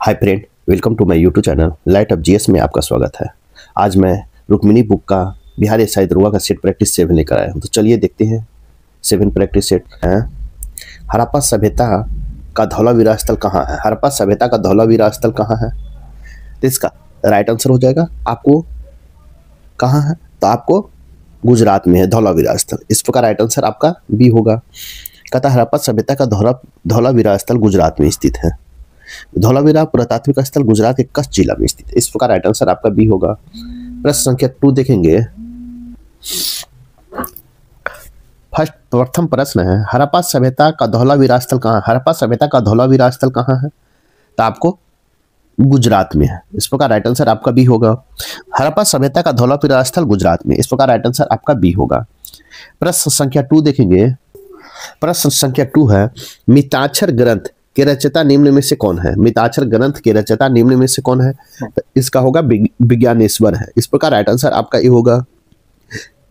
Hi friend, welcome to my YouTube channel light of GS में आपका स्वागत है। आज मैं रुक्मिणी बुक का बिहार एसआई दरोगा का सेट प्रैक्टिस 7 लेकर आया हूँ। तो चलिए देखते हैं 7 प्रैक्टिस सेट है। हड़प्पा सभ्यता का धौलावीरा स्थल कहाँ है? हड़प्पा सभ्यता का धौलावीरा स्थल कहाँ है? तो इसका राइट आंसर हो जाएगा आपको कहाँ है, तो आपको गुजरात में है धौलावीरा स्थल। इस प्रकार राइट आंसर आपका बी होगा। कहता हड़प्पा सभ्यता का धौलावीरा स्थल गुजरात में स्थित है। धौलावीरा पुरातात्विक स्थल गुजरात के कच्छ जिला में स्थित है। इस प्रकार राइट आंसर आपका बी होगा। प्रश्न संख्या 2 देखेंगे। प्रथम प्रश्न है, हड़प्पा सभ्यता का धौलावीरा स्थल कहाँ है? हड़प्पा सभ्यता का धौलावीरा स्थल कहाँ है? तो आपको गुजरात में है। इस प्रकार राइट आंसर आपका बी होगा। हड़प्पा सभ्यता का धौलावीरा स्थल गुजरात में। इस प्रकार राइट आंसर आपका बी होगा। प्रश्न संख्या 2 देखेंगे। प्रश्न संख्या 2 है, मिताक्षर ग्रंथ के रचयिता निम्न में से कौन है? मिताक्षर ग्रंथ के रचयिता निम्न में से कौन है? तो इसका होगा विज्ञानेश्वर है। इस प्रकार राइट आंसर आपका ये होगा।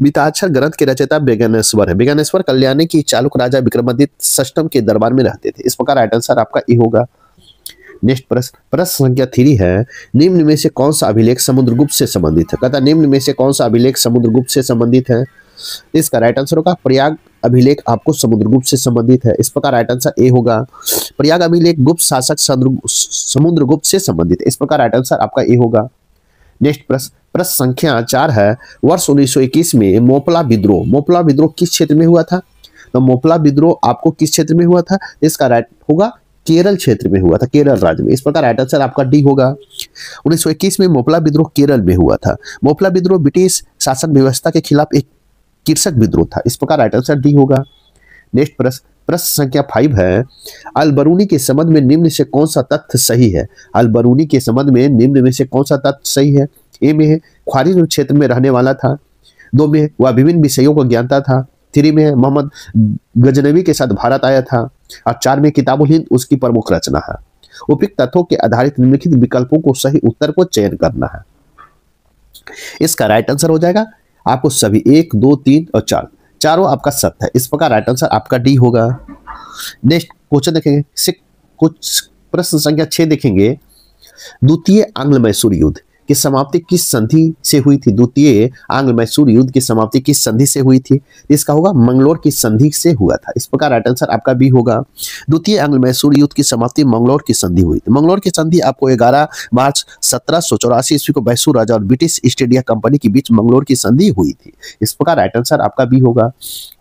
मिताक्षर ग्रंथ के रचयिता विज्ञानेश्वर है। विज्ञानेश्वर कल्याणी की चालुक राजा विक्रमादित्य षष्ठम के दरबार में रहते थे। इस प्रकार राइट आंसर आपका ये होगा। नेक्स्ट प्रश्न संख्या 3 है, निम्न में से कौन सा अभिलेख समुद्रगुप्त से संबंधित है? कहता निम्न में से कौन सा अभिलेख समुद्रगुप्त से संबंधित है? इसका राइट आंसर होगा प्रयाग अभिलेख आपको समुद्रगुप्त से संबंधित है। इस प्रकार राइट आंसर ए होगा। प्रयाग अभिलेख गुप्त शासक समुद्रगुप्त से संबंधित है। इस प्रकार राइट आंसर आपका ए होगा। नेक्स्ट प्रश्न संख्या 4 है, वर्ष 1921 में मोपला विद्रोह किस क्षेत्र में हुआ था? तो मोपला विद्रोह आपको किस क्षेत्र में हुआ था? इसका राइट होगा केरल क्षेत्र में हुआ था, केरल राज्य में। इस प्रकार राइट आंसर आपका डी होगा। 1921 में मोपला विद्रोह केरल में हुआ था। मोपला विद्रोह ब्रिटिश शासन व्यवस्था के खिलाफ एक कृषक विद्रोह था। इस प्रकार राइट आंसर डी होगा। नेक्स्ट प्रश्न संख्या 5 है, अल-बरूनी के संबंध में निम्न से कौन सा तथ्य सही है? अल-बरूनी के संबंध में निम्न में से कौन सा तथ्य सही है? ए में है ख्वारिज़्म क्षेत्र में रहने वाला था। 2 में वह विभिन्न विषयों को जानता था। 3 में मोहम्मद गजनवी के साथ भारत आया था। और 4 में किताबुल हिंद उसकी प्रमुख रचना है। उपयुक्त तथ्यों के आधारित निम्नलिखित विकल्पों को सही उत्तर को चयन करना है। इसका राइट आंसर हो जाएगा आपको सभी 1, 2, 3 और 4 चारों आपका सत्य है। इस प्रकार राइट आंसर आपका डी होगा। नेक्स्ट क्वेश्चन देखेंगे। कुछ प्रश्न संख्या 6 देखेंगे। द्वितीय आंग्ल मैसूर युद्ध की समाप्ति किस संधि से हुई थी? द्वितीय आंग्ल मैसूर युद्ध की समाप्ति किस संधि से हुई थी? इसका होगा मंगलोर की संधि से हुआ था। इस प्रकार राइट आंसर आपका बी होगा। द्वितीय आंग्ल मैसूर युद्ध की समाप्ति मंगलोर की संधि हुई थी। मंगलोर की संधि आपको 11 मार्च 1784 ईस्वी को मैसूर राजा और ब्रिटिश ईस्ट इंडिया कंपनी के बीच मंगलोर की संधि हुई थी। इस प्रकार राइट आंसर आपका बी होगा।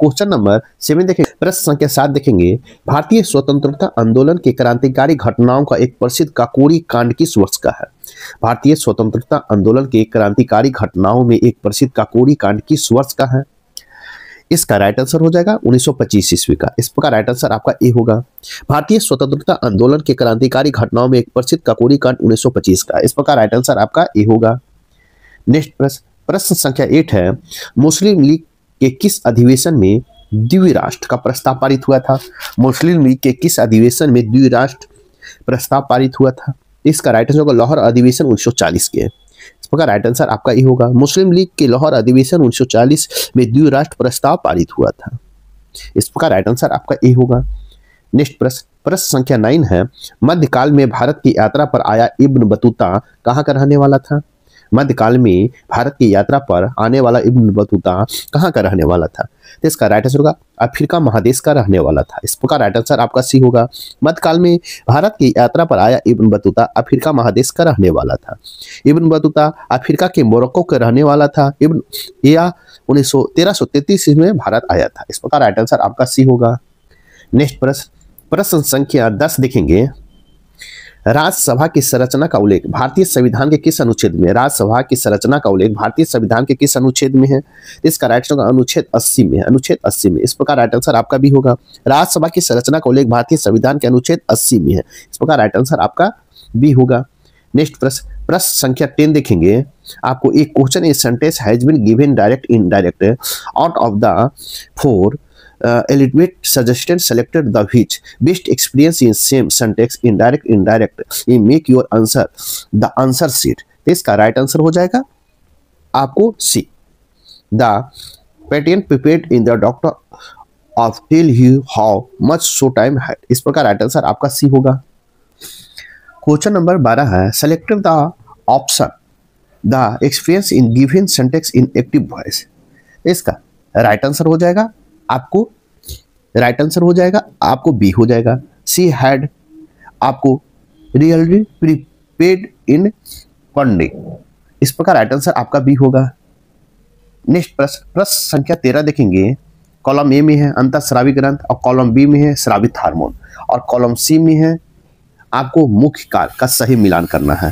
क्वेश्चन नंबर 7 देखेंगे। प्रश्न संख्या 7 देखेंगे। भारतीय स्वतंत्रता आंदोलन के क्रांतिकारी घटनाओं का एक प्रसिद्ध काकोरी कांड किस वर्ष का है? भारतीय स्वतंत्रता आंदोलन के क्रांतिकारी घटनाओं में एक प्रसिद्ध काकोरी कांड किस वर्ष का है? इसका राइट आंसर हो जाएगा 1925 ईस्वी का। इस प्रकार राइट आंसर आपका ए होगा। भारतीय स्वतंत्रता आंदोलन के क्रांतिकारी घटनाओं में एक प्रसिद्ध काकोरी कांड 1925 का। इस प्रकार राइट आंसर आपका ए होगा। नेक्स्ट प्रश्न संख्या 8 है, मुस्लिम लीग के किस अधिवेशन में द्विराष्ट्र का प्रस्ताव पारित हुआ था? मुस्लिम लीग के किस अधिवेशन में द्विराष्ट्र प्रस्ताव पारित हुआ था? इसका राइट आंसर होगा लाहौर अधिवेशन 1940 के। इस प्रकार राइट आंसर आपका ये होगा। मुस्लिम लीग के लाहौर अधिवेशन 1940 में द्विराष्ट्र प्रस्ताव पारित हुआ था। इस प्रकार राइट आंसर आपका ये होगा। नेक्स्ट प्रश्न संख्या 9 है, मध्यकाल में भारत की यात्रा पर आया इब्न बतूता कहाँ का रहने वाला था? मध्यकाल में भारत की यात्रा पर आने वाला इब्न बतूता कहाँ का रहने वाला था? तो इसका राइट आंसर होगा अफ्रीका महादेश का रहने वाला था। इस प्रकार राइट आंसर आपका सी होगा। मध्यकाल में भारत की यात्रा पर आया इब्न बतूता अफ्रीका महादेश का रहने वाला था। इब्न बतूता अफ्रीका के मोरक्को का रहने वाला था। 1333 में भारत आया था। इस प्रकार राइट आंसर आपका सी होगा। नेक्स्ट प्रश्न संख्या 10 देखेंगे। राज्यसभा की संरचना का उल्लेख भारतीय संविधान के किस अनुच्छेद में? राज्यसभा की संरचना का उल्लेख भारतीय संविधान के किस अनुच्छेद में है? इसका राइट आंसर होगा अनुच्छेद 80 में। अनुच्छेद 80 में। इस प्रकार राइट आंसर आपका भी होगा। राज्यसभा की संरचना का उल्लेख भारतीय संविधान के अनुच्छेद 80 में है। इस प्रकार राइट आंसर आपका बी होगा। नेक्स्ट प्रश्न संख्या 10 देखेंगे। आपको एक question is sentence has been given direct indirect out of the 4 eliminate suggestion selected the which best experience in same sentence indirect you make your answer the answer sheet। इसका right answer हो जाएगा आपको C. The patent prepared in the doctor of tell you how much so time had. इस प्रकार right answer आपका C होगा। Question number 12 है select the option the experience in given sentence in active voice. इसका right answer हो जाएगा आपको B हो जाएगा। सी हैड आपको रियली प्रीपेड इन पंडे, इस प्रकार राइट आंसर आपका बी होगा। नेक्स्ट प्रश्न संख्या 13 देखेंगे। कॉलम ए में है अंतःस्रावी ग्रंथ और कॉलम बी में है स्रावित हार्मोन और कॉलम सी में है आपको मुख्य कारक का सही मिलान करना है।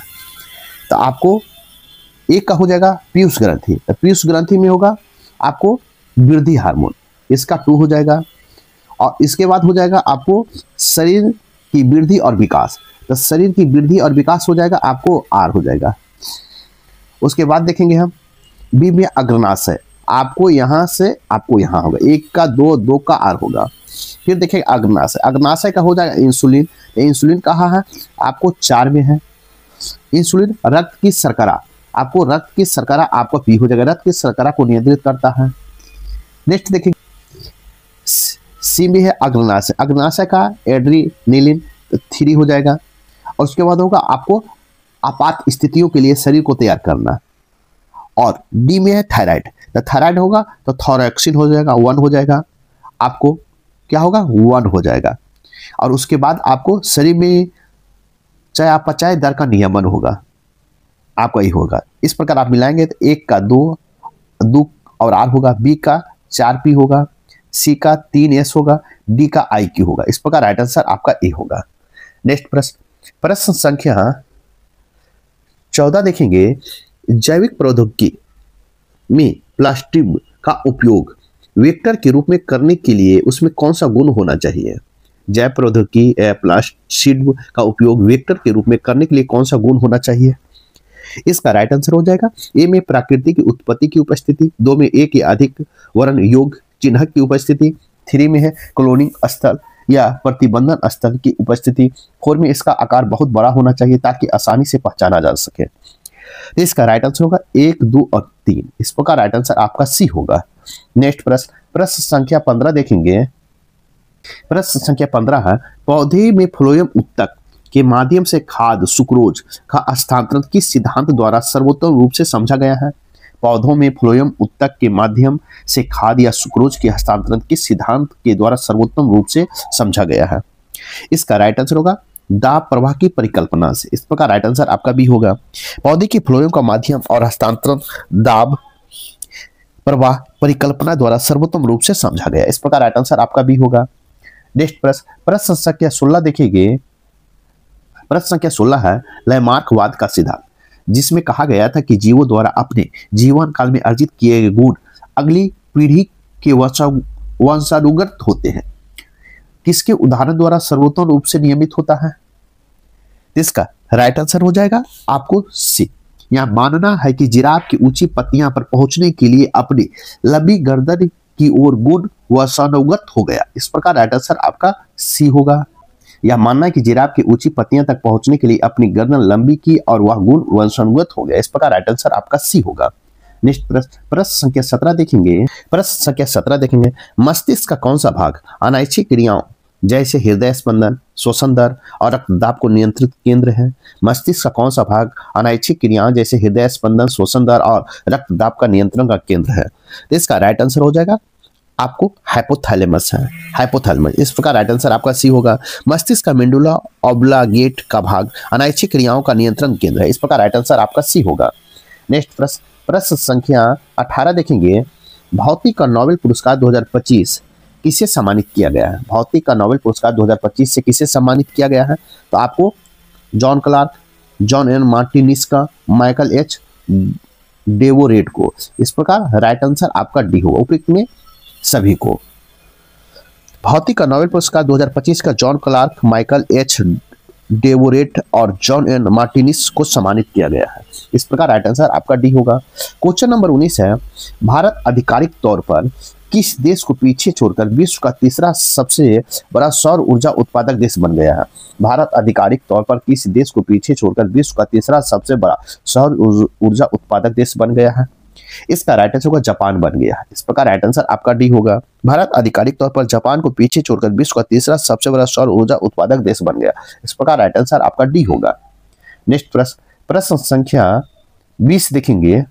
तो आपको एक का हो जाएगा पीयूष ग्रंथि, तो पीयूष ग्रंथि में होगा आपको वृद्धि हार्मोन, इसका 2 हो जाएगा। और इसके बाद हो जाएगा आपको शरीर की वृद्धि और विकास, तो शरीर की वृद्धि और विकास हो जाएगा आपको आर हो जाएगा। उसके बाद देखेंगे हम बी में अग्रनाशय, आपको यहाँ से आपको यहाँ होगा, 1 का 2 का आर होगा। फिर देखेंगे अग्रनाशय का हो जाएगा इंसुलिन, इंसुलिन कहाँ है आपको 4 में है। इंसुलिन रक्त की शर्करा, आपको रक्त की शर्करा आपका पी हो जाएगा, रक्त की शर्करा को नियंत्रित करता है। नेक्स्ट देखिए सी में है अग्रनाशय, अग्रनाशय का एड्रीनेलिन 3 हो जाएगा। और उसके बाद होगा आपको आपात स्थितियों के लिए शरीर को तैयार करना। और डी में है थायराइड, तो थायराइड होगा तो थोरैक्सिन हो जाएगा 1 हो जाएगा, आपको क्या होगा 1 हो जाएगा। और उसके बाद आपको शरीर में चयापचय दर का नियमन होगा, आपका ही होगा। इस प्रकार आप मिलाएंगे तो 1 का 2 और आर होगा, बी का 4 पी होगा, सी का 3 एस होगा, डी का आई क्यू होगा। इस प्रकार राइट आंसर आपका ए होगा। नेक्स्ट प्रश्न संख्या 14 देखेंगे। जैविक प्रौद्योगिकी में प्लास्टिक का उपयोग वेक्टर के रूप में करने के लिए उसमें कौन सा गुण होना चाहिए? जैव प्रौद्योगिकी प्लास्टिक का उपयोग वेक्टर के रूप में करने के लिए कौन सा गुण होना चाहिए? इसका राइट आंसर हो जाएगा ए में प्रकृति की उत्पत्ति की उपस्थिति, 2 में एक या अधिक वर्ण योग चिन्ह की उपस्थिति, 3 में है क्लोनिंग स्थल या प्रतिबंधन स्थल की उपस्थिति, 4 में इसका आकार बहुत बड़ा होना चाहिए ताकि आसानी से पहचाना जा सके। इसका राइट आंसर होगा 1, 2 और 3। इस प्रकार राइट आंसर आपका सी होगा। नेक्स्ट प्रश्न संख्या 15 देखेंगे। प्रश्न संख्या 15 है पौधे में फ्लोएम उत्तक के माध्यम से खाद्य सुक्रोज का हस्तांतरण किस सिद्धांत द्वारा सर्वोत्तम रूप से समझा गया है? पौधों में फ्लोएम उत्तक के माध्यम से खाद्य या सुक्रोज के हस्तांतरण किस सिद्धांत के द्वारा सर्वोत्तम रूप से समझा गया है? इसका राइट आंसर होगा दाब प्रवाह की परिकल्पना से। इस प्रकार राइट आंसर आपका भी होगा। पौधे की फ्लोएम का माध्यम और हस्तांतरण दाब प्रवाह परिकल्पना द्वारा सर्वोत्तम रूप से समझा गया। इस प्रकार राइट आंसर आपका भी होगा। नेक्स्ट प्रश्न संख्या 16 देखेंगे। प्रश्न संख्या 16 है लैमार्कवाद का सिद्धांत, जिसमें कहा गया था कि जीवों द्वारा अपने जीवन काल में अर्जित किए गए गुण अगली पीढ़ी के वंशानुगत होते हैं, किसके उदाहरण द्वारा सर्वोत्तम रूप से नियमित होता है? इसका राइट आंसर हो जाएगा आपको सी। यह मानना है कि जिराफ की ऊंची पत्तियां पर पहुंचने के लिए अपनी लंबी गर्दन की ओर गुण वंशानुगत हो गया। इस प्रकार राइट आंसर आपका सी होगा। यह मानना है कि जिराफ की ऊंची पत्तियां तक पहुंचने के लिए अपनी गर्दन लंबी की और वह गुण वंशानुगत हो गया। इस प्रकार राइट आंसर आपका सी होगा। नेक्स्ट प्रश्न संख्या 17 देखेंगे। प्रश्न संख्या 17 देखेंगे मस्तिष्क का कौन सा भाग अनैच्छिक क्रियाओं जैसे हृदय स्पंदन, श्वसन दर और रक्तदाब को नियंत्रित केंद्र है? मस्तिष्क का कौन सा भाग अनैच्छिक क्रियाओं जैसे हृदय स्पंदन, श्वसन दर और रक्तदाब का नियंत्रण का केंद्र है? तो इसका राइट आंसर हो जाएगा आपको हाइपोथैलेमस है, हाइपोथैलेमस। इस प्रकार राइट आंसर आपका सी होगा। मस्तिष्क का मेंडुला ऑब्लागेट का भाग अनैच्छिक क्रियाओं का नियंत्रण केंद्र है। इस प्रकार राइट आंसर आपका सी होगा। नेक्स्ट प्रश्न संख्या 18 देखेंगे। भौतिक का नोबेल पुरस्कार 2025 किसे सम्मानित किया गया है? भौतिक का नोबेल पुरस्कार 2025 से किसे सम्मानित किया गया है? तो आपको जॉन क्लार्क, जॉन एन मार्टिनिस्का, माइकल एच डेवोरेट को। इस प्रकार राइट आंसर आपका डी होगा। उपयुक्त में सभी को। भौतिक का नोबेल पुरस्कार 2025 का जॉन क्लार्क, माइकल एच डेवोरेट और जॉन एन मार्टिनिस को सम्मानित किया गया है। इस प्रकार राइट आंसर आपका डी होगा। क्वेश्चन नंबर 19 है भारत आधिकारिक तौर पर किस देश को पीछे छोड़कर विश्व का तीसरा सबसे बड़ा सौर ऊर्जा उत्पादक देश बन गया है? भारत आधिकारिक तौर पर किस देश को पीछे छोड़कर विश्व का तीसरा सबसे बड़ा सौर ऊर्जा उत्पादक देश बन गया है? इसका राइट आंसर होगा जापान बन गया है। इस प्रकार राइट आंसर आपका डी होगा। भारत आधिकारिक तौर पर जापान को पीछे छोड़कर विश्व का तीसरा सबसे बड़ा सौर ऊर्जा उत्पादक देश बन गया। इस प्रकार राइट आंसर आपका डी होगा। नेक्स्ट प्रश्न, प्रश्न संख्या 20 देखेंगे।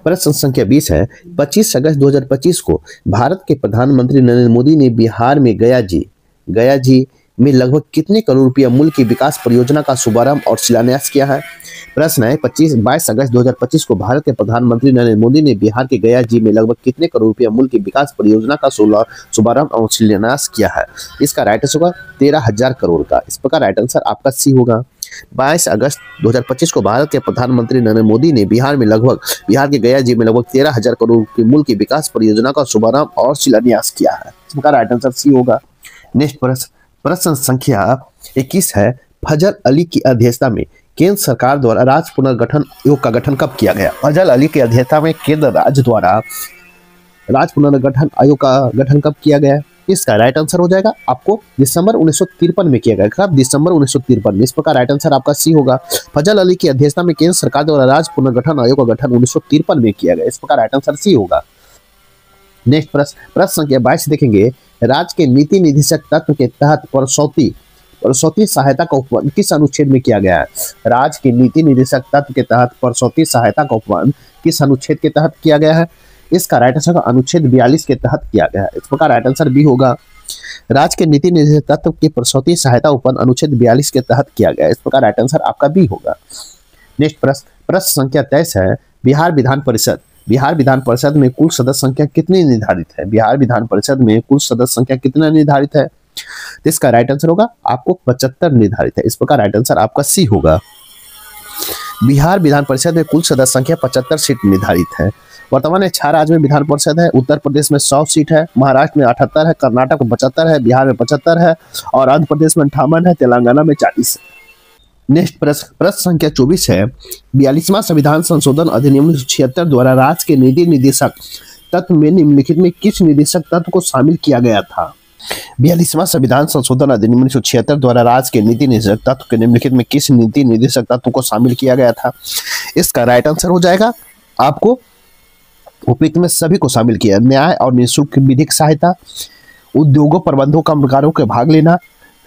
प्रश्न संख्या 20 है, 25 अगस्त 2025 को भारत के प्रधानमंत्री नरेंद्र मोदी ने बिहार में गया जी में लगभग कितने करोड़ रुपया मूल्य की विकास परियोजना का शुभारंभ और शिलान्यास किया है। प्रश्न है, 22 अगस्त 2025 को भारत के प्रधानमंत्री नरेंद्र मोदी ने बिहार के गया जी में लगभग कितने करोड़ रुपया मूल्य की विकास परियोजना का शुभारंभ और शिलान्यास किया है। इसका राइट आंसर होगा 13,000 करोड़ का। इस प्रकार राइट आंसर आपका सी होगा। 22 अगस्त 2025 को भारत के प्रधानमंत्री नरेंद्र मोदी ने बिहार के गया जी में लगभग 13,000 करोड़ के मूल्य की विकास परियोजना का शुभारंभ और शिलान्यास किया है। इसका राइट आंसर सी होगा। नेक्स्ट प्रश्न संख्या 21 है, फजल अली की अध्यक्षता में केंद्र सरकार द्वारा राज्य पुनर्गठन आयोग का गठन कब किया गया। फजल अली की अध्यक्षता में केंद्र राज्य द्वारा राज्य पुनर्गठन आयोग का गठन कब किया गया। इसका राइट आंसर हो जाएगा आपको दिसंबर 1953 में किया गया। कब? दिसंबर 1953 में। इस प्रकार राइट आंसर आपका सी होगा। फजल अली की अध्यक्षता में केंद्र सरकार द्वारा राज्य पुनर्गठन आयोग का गठन 1953 में किया गया। इस प्रकार राइट आंसर सी होगा। नेक्स्ट प्रश्न संख्या 22 देखेंगे। राज्य के नीति निदेशक तत्व के तहत परसौती सहायता का उपबंध किस अनुच्छेद में किया गया है। राज्य के नीति निदेशक तत्व के तहत परसौती सहायता का उपबंध किस अनुच्छेद के तहत किया गया है। इसका राइट आंसर अनुच्छेद 42 के तहत किया गया है। इस प्रकार राइट आंसर बी होगा। राज्य के नीति निदेशक तत्व के परसौती सहायता उपबंध अनुच्छेद 42 के तहत किया गया है। इस प्रकार राइट आंसर आपका बी होगा। नेक्स्ट प्रश्न संख्या 23 है, बिहार विधान परिषद में कुल सदस्य संख्या कितनी निर्धारित है। बिहार विधान परिषद में कुल सदस्य संख्या कितना निर्धारित है। इसका राइट आंसर होगा आपको 75 निर्धारित है। इस प्रकार राइट आंसर आपका सी होगा। बिहार विधान परिषद में कुल सदस्य संख्या 75 सीट निर्धारित है। वर्तमान में 6 राज्य में विधान परिषद है। उत्तर प्रदेश में 100 सीट है, महाराष्ट्र में 78 है, कर्नाटक में 75 है, बिहार में 75 है और आंध्र प्रदेश में 58 है, तेलंगाना में 40 है। नेक्स्ट प्रश्न संख्या 24 है, 42वां संविधान संशोधन अधिनियम 1976 द्वारा राज्य के नीति निदेशक तत्व में निम्नलिखित में किस निदेशक तत्व को शामिल किया गया था। 42वां संविधान संशोधन अधिनियम 1976 द्वारा राज्य के नीति निदेशक तत्व के निम्नलिखित में किस नीति निदेशक तत्व को शामिल किया गया था। इसका राइट आंसर हो जाएगा आपको उपयुक्त में सभी को शामिल किया। न्याय और निःशुल्क विधिक सहायता, उद्योगों प्रबंधों कामगारों के भाग लेना,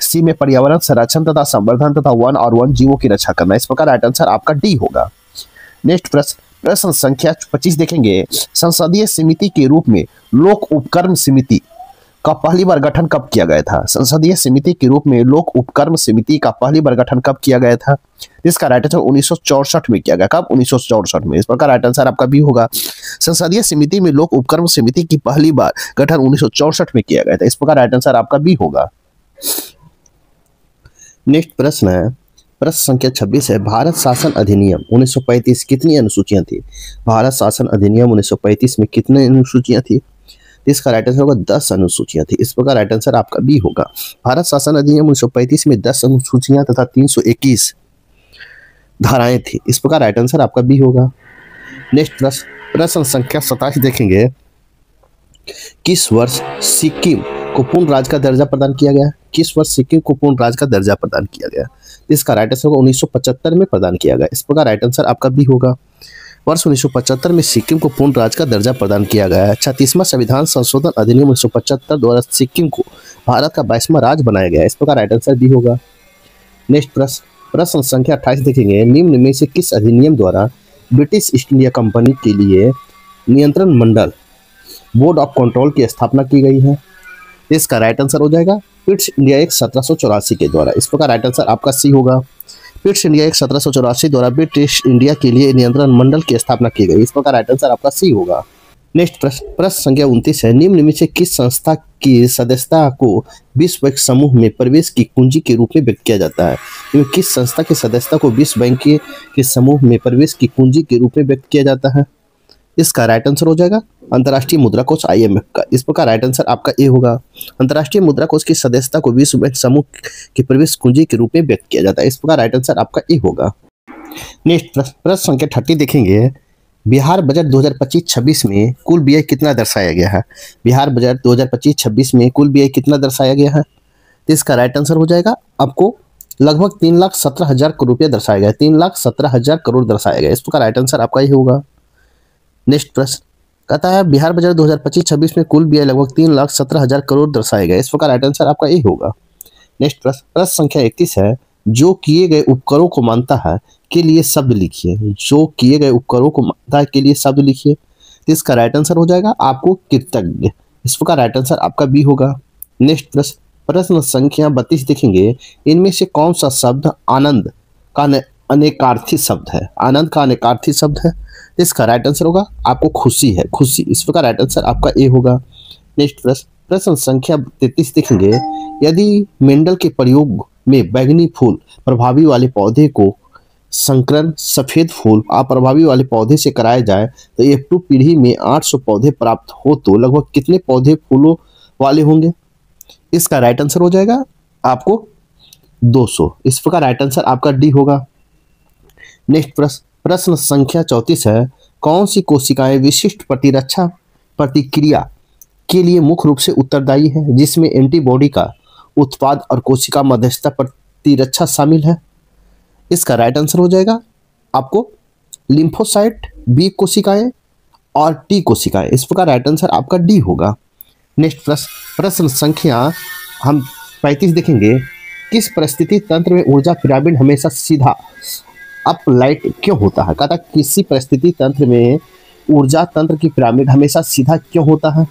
सी में पर्यावरण संरक्षण तथा संवर्धन तथा वन और वन जीवों की रक्षा करना। इस प्रकार राइट आंसर आपका डी होगा। नेक्स्ट प्रश्न संख्या 25 देखेंगे। संसदीय समिति के रूप में लोक उपक्रम समिति का पहली बार गठन कब किया गया था। संसदीय समिति के रूप में लोक उपक्रम समिति का पहली बार गठन कब किया गया था। इसका राइट आंसर 1964 में किया गया। कब? 1964 में। इस प्रकार राइट आंसर आपका भी होगा। संसदीय समिति में लोक उपक्रम समिति की पहली बार गठन 1964 में किया गया था। इस प्रकार राइट आंसर आपका भी होगा। नेक्स्ट प्रश्न है, प्रश्न संख्या 26 है, भारत शासन अधिनियम 1935 कितनी अनुसूचियां थी। भारत शासन अधिनियम 1935 में कितनी अनुसूचियां थी। इसका राइट आंसर होगा 10 अनुसूचियां थी। इस प्रकार राइट आंसर आपका भी होगा। भारत शासन अधिनियम 1935 में 10 अनुसूचियां तथा 321 धाराएं थी। इस प्रकार राइट आंसर आपका भी होगा। नेक्स्ट प्रश्न संख्या 27 देखेंगे। किस वर्ष सिक्किम को पूर्ण राज्य का दर्जा प्रदान किया गया। किस वर्ष सिक्किम को पूर्ण राज्य का दर्जा प्रदान किया गया। इसका राइट आंसर होगा 1975 में प्रदान किया गया। इस प्रकार राइट आंसर आपका भी होगा। वर्ष 1975 में सिक्किम को पूर्ण राज्य का दर्जा प्रदान किया गया है। 36वां संविधान संशोधन अधिनियम 1975 द्वारा सिक्किम को भारत का 22वां राज्य बनाया गया है। इस प्रकार राइट आंसर भी होगा। नेक्स्ट प्रश्न संख्या 28 देखेंगे। निम्न में से किस अधिनियम द्वारा ब्रिटिश ईस्ट इंडिया कंपनी के लिए नियंत्रण मंडल बोर्ड ऑफ कंट्रोल की स्थापना की गई है। इसका राइट आंसर हो जाएगा पिट्स इंडिया एक्ट 1784 के द्वारा। इस प्रकार राइट आंसर आपका सी होगा। पिट्स इंडिया एक्ट 1784 द्वारा ब्रिटिश इंडिया के लिए नियंत्रण मंडल की स्थापना की गई। इस प्रकार राइट आंसर आपका सी होगा। नेक्स्ट प्रश्न संख्या 29 है। निम्न में से किस संस्था की सदस्यता को विश्व बैंक समूह में प्रवेश की कुंजी के रूप में व्यक्त किया जाता है। किस संस्था की सदस्यता को विश्व बैंक के समूह में प्रवेश की कुंजी के रूप में व्यक्त किया जाता है। इसका राइट आंसर हो जाएगा अंतर्राष्ट्रीय मुद्रा कोष IMF का। इस प्रकार राइट आंसर आपका ए होगा। अंतर्राष्ट्रीय मुद्रा कोष की सदस्यता को विश्व बैंक समूह की प्रवेश कुंजी के रूप में व्यक्त किया जाता है। इस प्रकार राइट आंसर आपका ए होगा। नेक्स्ट प्रश्न संख्या 30 देखेंगे। बिहार बजट 2025-26 में कुल व्यय कितना दर्शाया गया है। बिहार बजट 2025-26 में कुल व्यय कितना दर्शाया गया है। तो इसका राइट आंसर हो जाएगा आपको लगभग 3,17,000 करोड़ रुपया दर्शाया गया। 3,17,000 करोड़ दर्शाया गया। इस प्रकार राइट आंसर आपका ये होगा। नेक्स्ट प्रश्न कहता है बिहार बजट 2025-26 में कुल व्यय लगभग 3,17,000 करोड़ दर्शाया गया। इस प्रकार राइट आंसर आपका ए होगा। नेक्स्ट प्रश्न संख्या 31 है। जो किए गए उपकरणों को मानता है के लिए शब्द लिखिए। जो किए गए उपकरणों को मानता है के लिए शब्द लिखिए। तो इसका राइट आंसर हो जाएगा आपको कृतज्ञ। इस प्रकार राइट आंसर आपका बी होगा। नेक्स्ट प्रश्न, प्रश्न संख्या 32 देखेंगे। इनमें से कौन सा शब्द आनंद का अनेकार्थी शब्द है? आनंद का अनेकार्थी शब्द है। इसका राइट आंसर होगा आपको खुशी है, खुशी। इस प्रकार राइट आंसर आपका ए होगा। नेक्स्ट प्रश्न, प्रश्न संख्या 33 देखेंगे। यदि मेंडल के प्रयोग में बैंगनी फूल प्रभावी वाले पौधे को संकरण सफेद फूल अप्रभावी वाले पौधे से कराया जाए तो F2 पीढ़ी में 800 पौधे प्राप्त हो तो लगभग कितने पौधे फूलों वाले होंगे? इसका राइट आंसर हो जाएगा आपको 200। इस प्रकार राइट आंसर आपका डी होगा। नेक्स्ट प्रश्न, प्रश्न संख्या 34 है। कौन सी कोशिकाएं विशिष्ट प्रतिरक्षा प्रतिक्रिया के लिए मुख्य रूप से उत्तरदायी है, जिसमें एंटीबॉडी का उत्पाद और कोशिका मध्यस्थता प्रतिरक्षा शामिल है? इसका राइट आंसर हो जाएगा आपको लिम्फोसाइट, बी कोशिकाएं और टी कोशिकाएं। इस प्रकार राइट आंसर आपका डी होगा। नेक्स्ट प्रश्न, प्रश्न संख्या हम 35 देखेंगे। किस परिस्थिति तंत्र में ऊर्जा पिरामिड हमेशा सीधा अपलाइट क्यों होता है? कहता किसी परिस्थिति तंत्र में ऊर्जा तंत्र की पिरामिड हमेशा सीधा क्यों होता है?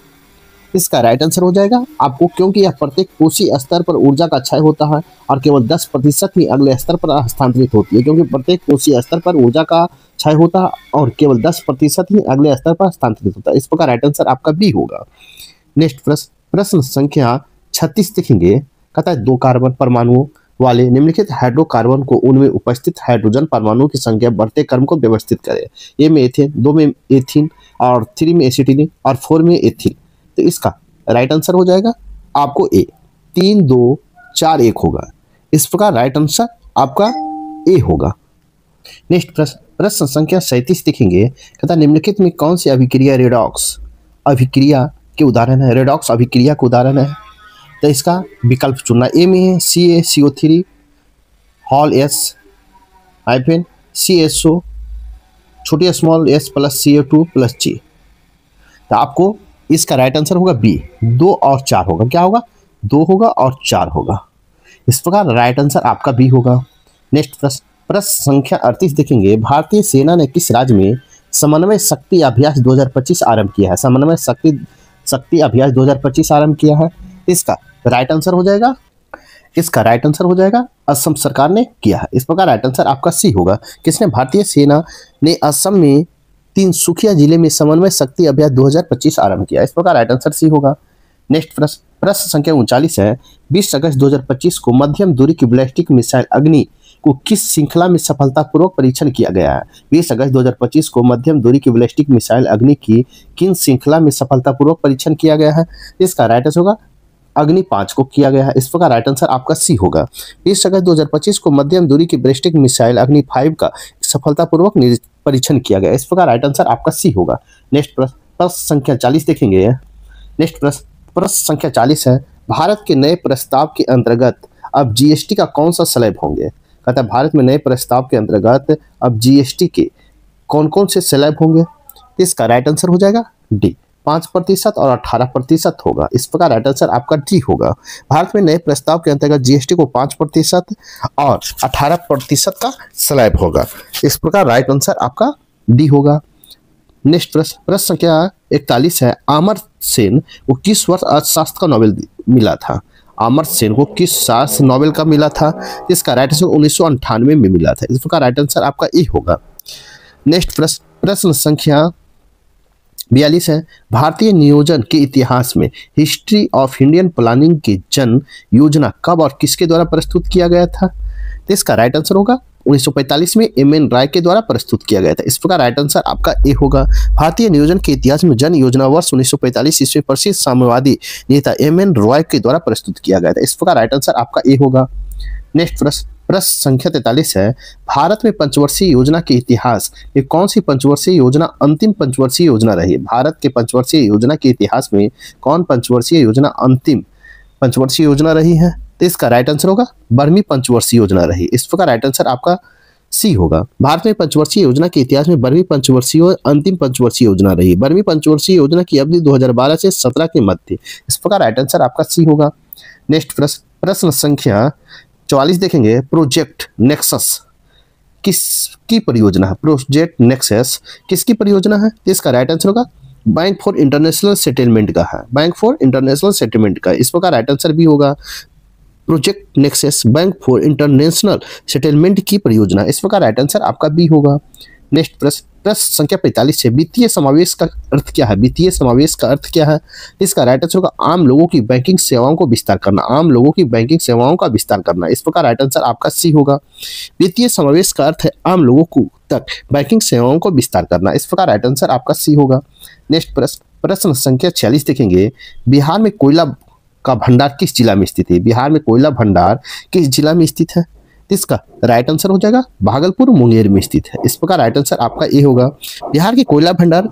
इसका राइट आंसर हो जाएगा आपको क्योंकि यह प्रत्येक कोशीय स्तर पर ऊर्जा का क्षय होता है और केवल 10% ही अगले स्तर पर हस्तांतरित होती है। क्योंकि प्रत्येक कोशीय स्तर पर ऊर्जा का क्षय होता है और केवल 10% ही अगले स्तर पर हस्तांतरित होता है। इस प्रकार राइट आंसर आपका बी होगा। नेक्स्ट प्रश्न, प्रश्न संख्या 36 देखेंगे। कहता है 2 कार्बन परमाणुओं वाले निम्नलिखित हाइड्रोकार्बन को उनमें उपस्थित हाइड्रोजन परमाणुओं की संख्या बढ़ते क्रम को व्यवस्थित करें। ए में एथेन, 2 में एथीन और 3 में एसिटिलीन और 4 में एथिल। तो इसका राइट आंसर हो जाएगा आपको ए। 3 2 4 1 होगा। इस प्रकार राइट आंसर आपका ए होगा। नेक्स्ट प्रश्न, प्रश्न संख्या 37 देखेंगे। कहता निम्नलिखित में कौन सी अभिक्रिया रेडॉक्स अभिक्रिया के उदाहरण है? रेडॉक्स अभिक्रिया के उदाहरण है। तो इसका विकल्प चुनना। ए में है CaCO3 hall S hyphen CSO छोटी small s plus CO2 plus G। तो आपको इसका राइट आंसर होगा बी। 2 और 4 होगा। क्या होगा? 2 होगा और 4 होगा। इस प्रकार राइट आंसर आपका बी होगा। नेक्स्ट प्रश्न, प्रश्न संख्या 38 देखेंगे। भारतीय सेना ने किस राज्य में समन्वय शक्ति अभ्यास 2025 आरंभ किया है? समन्वय शक्ति अभ्यास 2025 आरंभ किया है। इसका राइट आंसर हो जाएगा, इसका राइट आंसर हो जाएगा असम सरकार ने किया है। इस प्रकार राइट आंसर आपका सी होगा। किसने? भारतीय सेना ने असम में तिनसुकिया जिले में समन्वय शक्ति अभ्यास 2025 आरंभ किया। इस प्रकार राइट आंसर सी होगा। नेक्स्ट प्रश्न, प्रश्न संख्या 39 है। 20 अगस्त 2025 को मध्यम दूरी की बैलिस्टिक मिसाइल अग्नि को किस श्रृंखला में सफलतापूर्वक परीक्षण किया गया है? 20 अगस्त 2025 को मध्यम दूरी की बैलिस्टिक मिसाइल अग्नि की किन श्रृंखला में सफलतापूर्वक परीक्षण किया गया है? इसका राइट आंसर होगा अग्नि 5 को किया गया है। इस प्रकार राइट आंसर आपका सी होगा। 20 अगस्त 2025 को मध्यम दूरी की बैलिस्टिक मिसाइल अग्नि 5 का सफलतापूर्वक परीक्षण किया गया। इस प्रकार राइट आंसर आपका सी होगा। नेक्स्ट प्रश्न संख्या 40 देखेंगे। नेक्स्ट प्रश्न संख्या 40 है। भारत के नए प्रस्ताव के अंतर्गत अब जीएसटी का कौन सा स्लैब होंगे? कहता है भारत में नए प्रस्ताव के अंतर्गत अब जीएसटी के कौन कौन से स्लैब होंगे? इसका राइट आंसर हो जाएगा डी। 5% और 18% होगा। इस प्रकार राइट आंसर आपका डी होगा। भारत में नए प्रस्ताव के अंतर्गत जीएसटी को 5% और 18% का स्लैब होगा। इस प्रकार राइट आंसर आपका डी होगा। नेक्स्ट प्रश्न संख्या 41 है। अमर्त्य सेन को किस वर्ष अर्थशास्त्र का नोबेल मिला था? अमर्त्य सेन को किस साल नोबेल का मिला था? इसका राइट आंसर 1998 में मिला था। इस प्रकार राइट आंसर आपका ए होगा। नेक्स्ट प्रश्न संख्या 42 है। भारतीय नियोजन के इतिहास में हिस्ट्री ऑफ इंडियन प्लानिंग की जन योजना कब और किसके द्वारा प्रस्तुत किया गया था? तो इसका राइट आंसर होगा 1945 में M.N. राय के द्वारा प्रस्तुत किया गया था। इस प्रकार राइट आंसर आपका ए होगा। भारतीय नियोजन के इतिहास में जन योजना वर्ष 1945 ईस्वी प्रसिद्ध साम्यवादी नेता M.N. रॉय के द्वारा प्रस्तुत किया गया था। इस प्रकार राइट आंसर आपका ए होगा। नेक्स्ट प्रश्न संख्या 43 है। भारत में पंचवर्षीय योजना के इतिहास में कौन सी पंचवर्षीय योजना अंतिम पंचवर्षीय योजना रही? भारत के पंचवर्षीय योजना के इतिहास में कौन पंचवर्षीय योजना अंतिम पंचवर्षीय योजना रही है? तो इसका राइट आंसर होगा 12वीं पंचवर्षीय योजना रही। इस प्रकार राइट आंसर आपका सी होगा। भारत में पंचवर्षीय योजना के इतिहास में 12वीं पंचवर्षीय और अंतिम पंचवर्षीय योजना रही। 12वीं पंचवर्षीय योजना की अवधि 2012 से 17 के मध्य थी। इस प्रकार राइट आंसर आपका सी होगा। नेक्स्ट प्रश्न संख्या 44 देखेंगे, प्रोजेक्ट नेक्सस किसकी परियोजना है? प्रोजेक्ट नेक्सस किसकी परियोजना है? तो इसका राइट आंसर होगा बैंक फॉर इंटरनेशनल सेटलमेंट का है, बैंक फॉर इंटरनेशनल सेटलमेंट का। इस प्रकार राइट आंसर भी होगा project nexus bank for international settlement की परियोजना। इस प्रकार राइट आंसर आपका बी होगा। नेक्स्ट प्रश्न संख्या 45 है, वित्तीय समावेश का अर्थ क्या है? वित्तीय समावेश का अर्थ क्या है? इसका राइट आंसर होगा आम लोगों की बैंकिंग सेवाओं को विस्तार करना, आम लोगों की बैंकिंग सेवाओं का विस्तार करना। इस प्रकार राइट आंसर आपका सी होगा। वित्तीय समावेश का अर्थ है आम लोगों को तक बैंकिंग सेवाओं को विस्तार करना। इस प्रकार राइट आंसर आपका सी होगा। नेक्स्ट प्रश्न संख्या 46 देखेंगे, बिहार में कोयला का भंडार किस जिला में स्थित है? बिहार में कोयला भंडार किस जिला में स्थित है? इसका राइट आंसर हो जाएगा भागलपुर मुंगेर में स्थित है। इस प्रकार राइट आंसर आपका ए होगा। बिहार के कोयला भंडार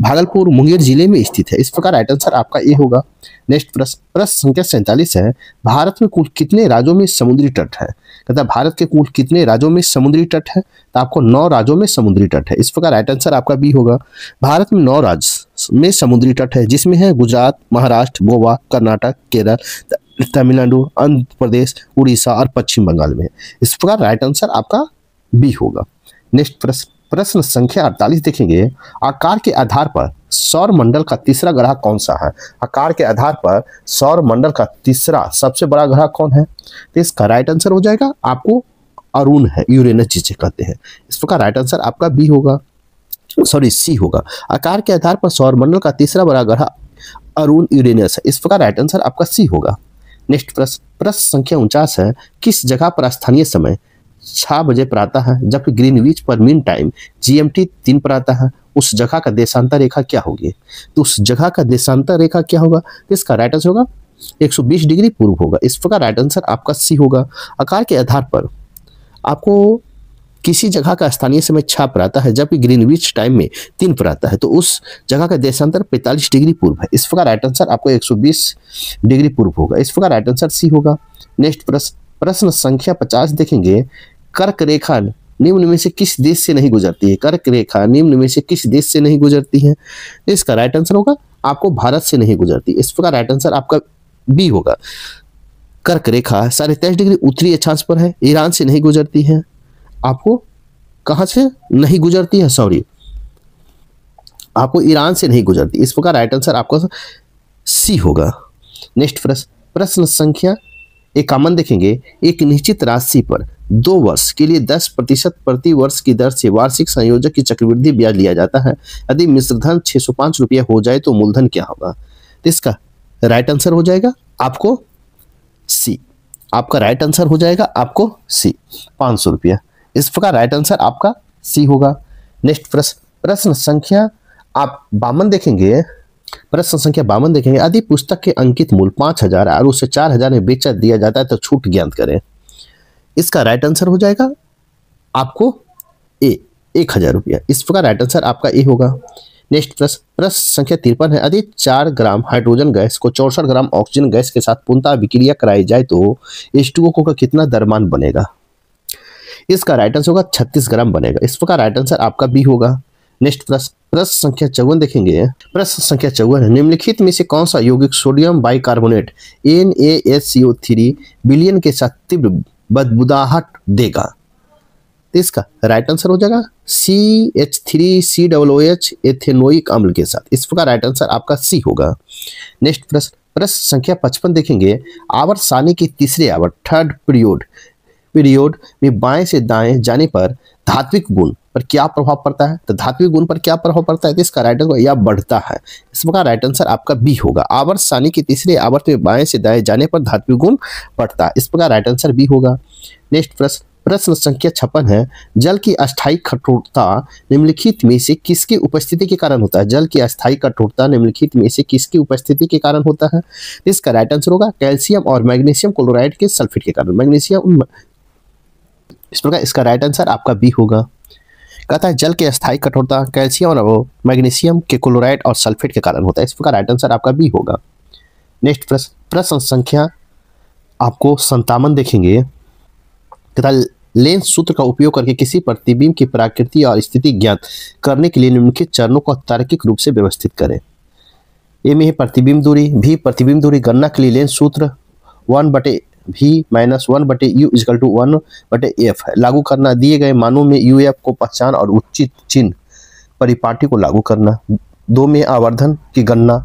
भागलपुर मुंगेर जिले में स्थित है। इस प्रकार राइट आंसर आपका ए होगा। नेक्स्ट प्रश्न संख्या 47 है, भारत में कुल कितने राज्यों में समुद्री तट है? कहता है भारत के कुल कितने राज्यों में समुद्री तट है? तो आपको 9 राज्यों में समुद्री तट है। इस प्रकार राइट आंसर आपका बी होगा। भारत में 9 राज्य में समुद्री तट है, जिसमें है गुजरात, महाराष्ट्र, गोवा, कर्नाटक, केरल, तमिलनाडु, आंध्र प्रदेश, उड़ीसा और पश्चिम बंगाल में। इस प्रकार राइट आंसर आपका बी होगा। नेक्स्ट प्रश्न संख्या 48 देखेंगे, आकार के आधार पर सौर मंडल का तीसरा ग्रह कौन सा है? आकार के आधार पर सौर मंडल का तीसरा सबसे बड़ा ग्रह कौन है? तो इसका राइट आंसर हो जाएगा आपको अरुण है, यूरेनस जिसे कहते हैं। इस प्रकार राइट आंसर आपका बी होगा, सॉरी सी होगा। आकार के आधार पर सौर मंडल का तीसरा बड़ा ग्रह अरुण यूरेनस है। इस प्रकार राइट आंसर आपका सी होगा। नेक्स्ट प्रश्न संख्या 49 है, किस जगह पर स्थानीय समय 6 बजे पर आता है जबकि ग्रीनविच पर मीन टाइम GMT 3 पर आता है? उस जगह का देशांतर रेखा क्या होगी? तो उस जगह का देशांतर रेखा क्या होगा? तो इसका राइट आंसर होगा 120 डिग्री पूर्व होगा। इस प्रकार राइट आंसर आपका सी होगा। आकार के आधार पर आपको किसी जगह का स्थानीय समय 6 पर आता है जबकि ग्रीनविच टाइम में 3 पर आता है, तो उस जगह का देशांतर 45 डिग्री पूर्व है। इस प्रकार राइट आंसर आपको 120 डिग्री पूर्व होगा। इस प्रकार राइट आंसर सी होगा। नेक्स्ट प्रश्न संख्या 50 देखेंगे, कर्क रेखा निम्न में से किस देश से नहीं गुजरती है? कर्क रेखा निम्न में से किस देश से नहीं गुजरती है? इसका राइट आंसर होगा आपको भारत से नहीं गुजरती। इस प्रकार राइट आंसर आपका बी होगा। कर्क रेखा 23.5 डिग्री उत्तरी अक्षांश पर है, ईरान से नहीं गुजरती है। आपको कहां से नहीं गुजरती है? सॉरी, आपको ईरान से नहीं गुजरती। इस प्रकार राइट आंसर आपका सी होगा। नेक्स्ट प्रश्न संख्या 51 देखेंगे, एक निश्चित राशि पर 2 वर्ष के लिए 10% प्रति वर्ष की दर से वार्षिक संयोजक की चक्रवृद्धि ब्याज लिया जाता है। यदि मिश्रधन 605 रुपया हो जाए तो मूलधन क्या होगा? तो इसका राइट आंसर हो जाएगा आपको सी। आपका राइट आंसर हो जाएगा आपको सी, 500 रुपया। इस प्रकार राइट आंसर आपका सी होगा। नेक्स्ट प्रश्न संख्या आप 52 देखेंगे। प्रश्न संख्या 52 देखेंगे, यदि पुस्तक के अंकित मूल्य 5000 और उसे 4000 में बेचा दिया जाता है तो छूट ज्ञात करें। इसका राइट आंसर हो जाएगा आपको ए, 1000 रुपया। इस प्रकार राइट आंसर आपका ए होगा। नेक्स्ट प्रश्न संख्या 53 है, यदि 4 ग्राम हाइड्रोजन गैस को 64 ग्राम ऑक्सीजन गैस के साथ पुनः विक्रिया कराई जाए तो H2O का कितना द्रव्यमान बनेगा? इसका राइट आंसर होगा 36 ग्राम बनेगा। इस प्रकार राइट आंसर आपका बी होगा। नेक्स्ट प्रश्न संख्या 54 देखेंगे। प्रश्न संख्या 54 है, निम्नलिखित में से कौन सा यौगिक सोडियम बाइकार्बोनेट NaSCO3 विलयन के साथ तीव्र बदबूदाहट देगा? तो इसका राइट आंसर हो जाएगा CH3COOH एथेनोइक अम्ल के साथ। इस प्रकार राइट आंसर आपका सी होगा। नेक्स्ट प्रश्न संख्या 55 देखेंगे, आवर्त सारणी की तीसरे आवर्त थर्ड पीरियड में बाएं से दाएं जाने पर धात्विक गुण पर क्या प्रभाव पड़ता है? तो धात्विक गुण पर क्या प्रभाव पड़ता है? तो इसका राइट आंसर या बढ़ता है। इस प्रकार राइट आंसर आपका बी होगा। आवर्त सारणी के तीसरे आवर्त में बाएं से दाएं जाने पर धात्विक गुण बढ़ता है। इस प्रकार राइट आंसर बी होगा। नेक्स्ट प्रश्न संख्या 56 है, जल की अस्थायी कठोरता निम्नलिखित में से किसकी उपस्थिति के कारण होता है? जल की अस्थायी कठोरता निम्नलिखित में से किसकी उपस्थिति के कारण होता है? इसका राइट आंसर होगा कैल्शियम और मैग्नीशियम क्लोराइड के सल्फेट के कारण। मैग्नीशियम, इस प्रकार इसका राइट आंसर आपका बी होगा। कहता है जल की अस्थायी कठोरता कैल्शियम और मैग्नीशियम के क्लोराइड और सल्फेट के कारण होता है। इस प्रकार राइट आंसर आपका बी होगा। नेक्स्ट प्रश्न संख्या आपको 57 देखेंगे। तथा लेंस सूत्र का उपयोग करके किसी प्रतिबिंब की प्रकृति और स्थिति ज्ञात करने के लिए निम्नलिखित चरणों को तार्किक रूप से व्यवस्थित करें। ए में है प्रतिबिंब दूरी, भी प्रतिबिंब दूरी गणना के लिए लेंस सूत्र 1/a भी minus 1/u is equal to 1/f है। लागू करना, दिए गए मानों में uf को पहचान और उचित चिन्ह परिपाटी को लागू करना। 2 में आवर्धन की गणना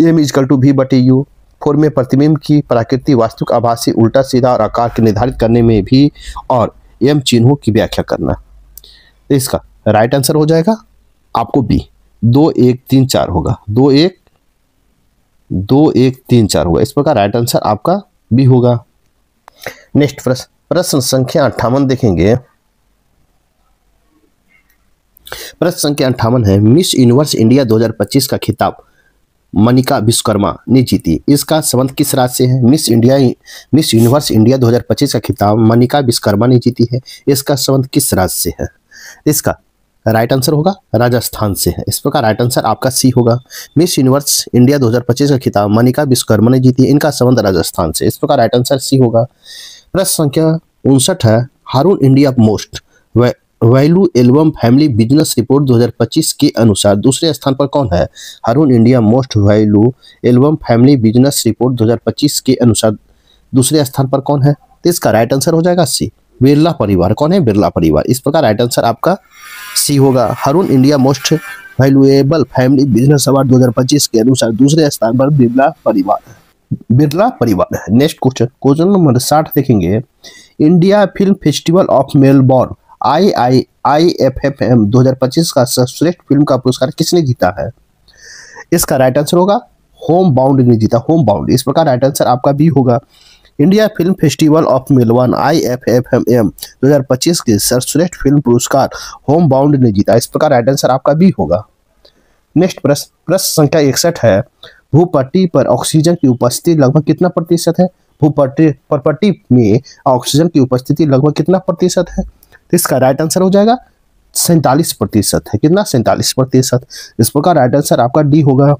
m इजकल टू v/u। 4 में प्रतिबिंब की प्रकृति, वास्तविक, आभासी, उल्टा सीधा और आकार के निर्धारित करने में भी और m चिन्हों की व्याख्या करना। तो इसका राइट आंसर हो जाएगा आपको बी, 2 1 3 4 होगा, 2 1 3 4 होगा। इस प्रकार राइट आंसर आपका बी होगा। नेक्स्ट प्रश्न संख्या 58 देखेंगे। प्रश्न संख्या 58 है, मिस यूनिवर्स इंडिया 2025 का खिताब मनिका विश्वकर्मा ने जीती। इसका संबंध किस राज्य से है? मिस यूनिवर्स इंडिया 2025 का खिताब मनिका विश्वकर्मा ने जीती है। इसका संबंध किस राज्य से है? इसका राइट आंसर होगा राजस्थान से है। इस प्रकार राइट आंसर आपका सी होगा। मिस यूनिवर्स इंडिया 2025 का खिताब मनिका विश्वकर्मा ने जीती है। इनका संबंध राजस्थान से। इस प्रकार राइट आंसर सी होगा। प्रश्न संख्या 59 है, Hurun India most value album family business report 2025 के अनुसार दूसरे स्थान पर कौन है? Hurun India most value album family business report 2025 के अनुसार दूसरे स्थान पर कौन है? तो इसका राइट आंसर हो जाएगा सी, बिरला परिवार। कौन है? बिरला परिवार। इस प्रकार राइट आंसर आपका सी होगा। Hurun India most valuable family business award 2025 के अनुसार दूसरे स्थान पर बिरला परिवार है। नेक्स्ट क्वेश्चन नंबर 60 देखेंगे। India film festival of Melbourne IIFFM 2025 का सर्वश्रेष्ठ फिल्म का पुरस्कार किसने जीता है? इसका राइट आंसर होगा होम बाउंड ने जीता, होम बाउंड। इस प्रकार राइट आंसर आपका बी होगा। India film festival of Melbourne IIFFM 2025 के सर्वश्रेष्ठ फिल्म पुरस्कार होम बाउंड ने जीता। इस प्रकार राइट आंसर आपका बी होगा। नेक्स्ट प्रश्न संख्या 61 है, भूपट्टी पर ऑक्सीजन की उपस्थिति लगभग कितना प्रतिशत है? भूपट्टी में ऑक्सीजन की उपस्थिति लगभग कितना प्रतिशत है? तो इसका राइट आंसर हो जाएगा 47% है। कितना? 47%। इस प्रकार राइट आंसर आपका डी होगा।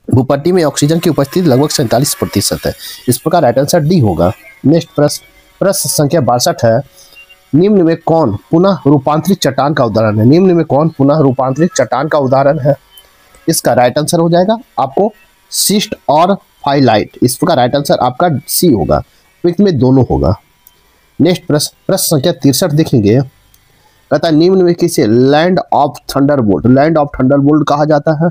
भूपट्टी में ऑक्सीजन की उपस्थिति लगभग 47% है। इस प्रकार राइट आंसर डी होगा। नेक्स्ट प्रश्न संख्या 62 है, निम्न में कौन पुनः रूपांतरित चट्टान का उदाहरण है? निम्न में कौन पुनः रूपांतरित चट्टान का उदाहरण है? इसका राइट आंसर हो जाएगा आपको सिस्ट और फाइलाइट। इस प्रकार राइट आंसर आपका सी होगा। में दोनों होगा। नेक्स्ट प्रश्न संख्या 63 देखेंगे। कहता है निम्न में किसे लैंड ऑफ थंडरबोल्ट कहा जाता है?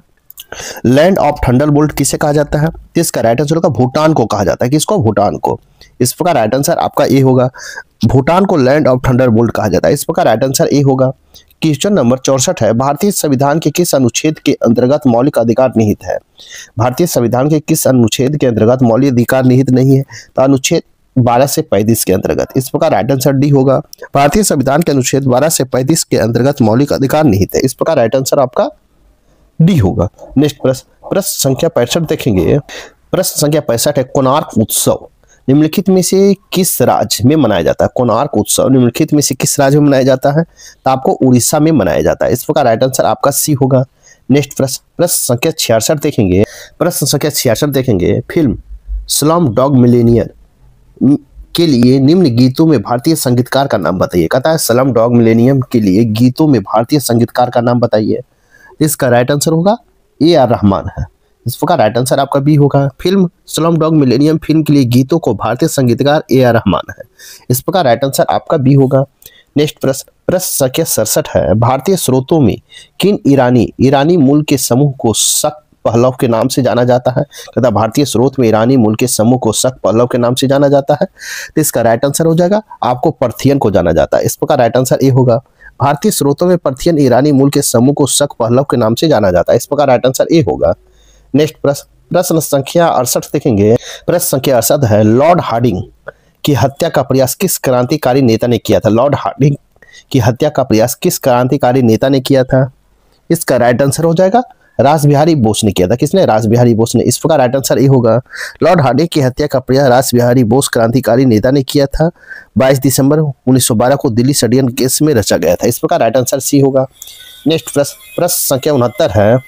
लैंड ऑफ थंडरबोल्ट किसे कहा जाता है? इसका राइट आंसर होगा भूटान को कहा जाता है। किसको? भूटान को। इस प्रकार राइट आंसर आपका ए होगा। भूटान को लैंड ऑफ थंडरबोल्ट कहा जाता है। इस प्रकार राइट आंसर ए होगा। क्वेश्चन नंबर 64 है, भारतीय संविधान के किस अनुच्छेद के अंतर्गत मौलिक अधिकार निहित है? भारतीय संविधान के किस अनुच्छेद के अंतर्गत मौलिक अधिकार निहित नहीं है? तो अनुच्छेद 12 से 35 के अंतर्गत। इस प्रकार राइट आंसर डी होगा। भारतीय संविधान के अनुच्छेद 12 से 35 के अंतर्गत मौलिक अधिकार निहित है। इस प्रकार राइट आंसर आपका डी होगा। नेक्स्ट प्रश्न संख्या 65 देखेंगे। प्रश्न संख्या 65 है, कोणार्क उत्सव निम्नलिखित में से किस राज्य में मनाया जाता है? कोणार्क उत्सव निम्नलिखित में से किस राज्य में मनाया जाता है? तो आपको उड़ीसा में मनाया जाता है। इस प्रकार राइट आंसर आपका सी होगा। नेक्स्ट प्रश्न संख्या 66 देखेंगे। प्रश्न संख्या 66 देखेंगे, फिल्म स्लम डॉग मिलियनेयर के लिए निम्न गीतों में भारतीय संगीतकार का नाम बताइए। कहता है स्लम डॉग मिलेनियम के लिए गीतों में भारतीय संगीतकार का नाम बताइए। इसका राइट आंसर होगा AR रहमान है। इस प्रकार राइट आंसर आपका बी होगा। Film slum dog millennium film के लिए गीतों को भारतीय संगीतकार AR रहमान है। इस प्रकार राइट आंसर आपका बी होगा। नेक्स्ट प्रश्न संख्या 67 है, भारतीय स्रोतों में किन ईरानी मूल के समूह को शक पहलव के नाम से जाना जाता है? तथा भारतीय स्रोत में ईरानी मूल के समूह को शक पहलव के नाम से जाना जाता है। तो इसका राइट आंसर हो जाएगा आपको पर्थियन को जाना जाता है। इस प्रकार राइट आंसर ए होगा। भारतीय स्रोतों में पर्थियन ईरानी मूल के समूह को शक पहलव के नाम से जाना जाता है। इस प्रकार राइट आंसर ए होगा। नेक्स्ट प्रश्न संख्या 68 देखेंगे। प्रश्न संख्या 68 है, लॉर्ड हार्डिंग की हत्या का प्रयास किस क्रांतिकारी नेता ने किया था? लॉर्ड हार्डिंग की हत्या का प्रयास किस क्रांतिकारी नेता ने किया था? इसका राइट आंसर हो जाएगा रासबिहारी बोस ने किया था। किसने? रासबिहारी बोस ने। इस प्रकार राइट आंसर ए होगा। लॉर्ड हार्डिंग की हत्या का प्रयास रासबिहारी बोस क्रांतिकारी नेता ने किया था। 22 दिसंबर 1912 को दिल्ली षड्यंत्र केस में रचा गया था। इस प्रकार राइट आंसर सी होगा। नेक्स्ट प्रश्न संख्या 69 है,